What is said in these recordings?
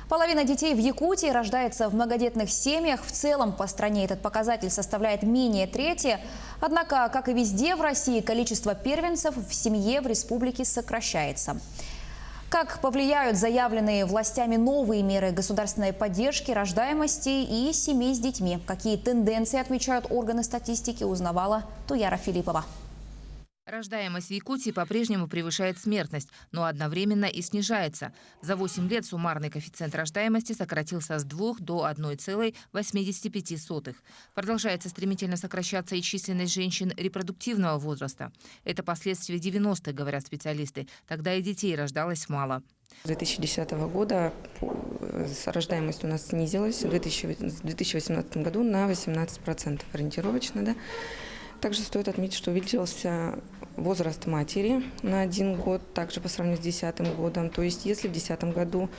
Половина детей в Якутии рождается в многодетных семьях. В целом по стране этот показатель составляет менее трети. Однако, как и везде в России, количество первенцев в семье в республике сокращается. Как повлияют заявленные властями новые меры государственной поддержки рождаемости и семей с детьми? Какие тенденции отмечают органы статистики, узнавала Туяра Филиппова. Рождаемость в Якутии по-прежнему превышает смертность, но одновременно и снижается. За 8 лет суммарный коэффициент рождаемости сократился с 2 до 1,85. Продолжается стремительно сокращаться и численность женщин репродуктивного возраста. Это последствия 90-х, говорят специалисты. Тогда и детей рождалось мало. С 2010 года рождаемость у нас снизилась в 2018 году на 18% ориентировочно. Да? Также стоит отметить, что увеличился возраст матери на 1 год, также по сравнению с 2010 годом. То есть если в 2010 году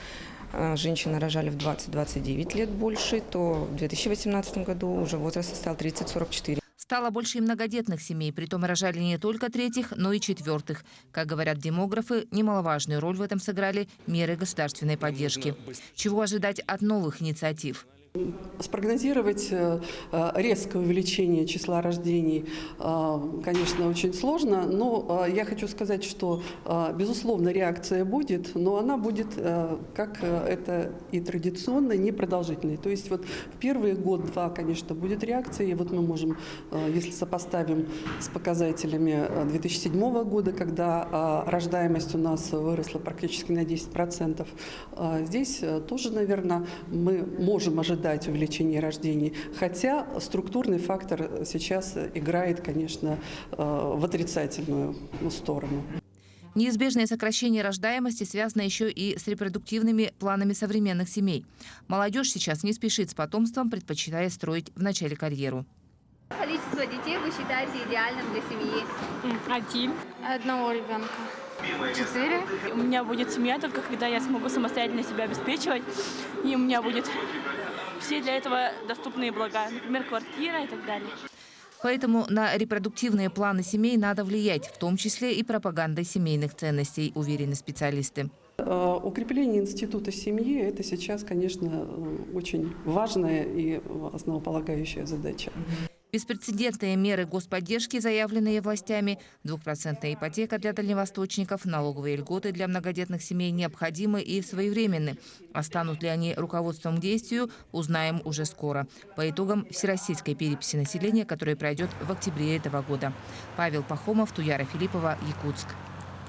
женщины рожали в 20-29 лет больше, то в 2018 году уже возраст составил 30-44. Стало больше и многодетных семей, притом рожали не только третьих, но и четвертых. Как говорят демографы, немаловажную роль в этом сыграли меры государственной поддержки. Чего ожидать от новых инициатив? Спрогнозировать резкое увеличение числа рождений, конечно, очень сложно, но я хочу сказать, что, безусловно, реакция будет, но она будет, как это и традиционно, непродолжительной. То есть вот в первый год-два, конечно, будет реакция, и вот мы можем, если сопоставим с показателями 2007 года, когда рождаемость у нас выросла практически на 10%, здесь тоже, наверное, мы можем ожидать увеличение рождений, хотя структурный фактор сейчас играет, конечно, в отрицательную сторону. Неизбежное сокращение рождаемости связано еще и с репродуктивными планами современных семей. Молодежь сейчас не спешит с потомством, предпочитая строить в начале карьеру. Количество детей вы считаете идеальным для семьи? 1. Одного ребенка. 4. У меня будет семья только когда я смогу самостоятельно себя обеспечивать, и у меня будет все для этого доступные блага, например, квартира и так далее. Поэтому на репродуктивные планы семей надо влиять, в том числе и пропагандой семейных ценностей, уверены специалисты. Укрепление института семьи – это сейчас, конечно, очень важная и основополагающая задача. Беспрецедентные меры господдержки, заявленные властями, 2% ипотека для дальневосточников, налоговые льготы для многодетных семей необходимы и своевременны. А станут ли они руководством к действию, узнаем уже скоро. По итогам всероссийской переписи населения, которая пройдет в октябре этого года. Павел Пахомов, Туяра Филиппова, Якутск.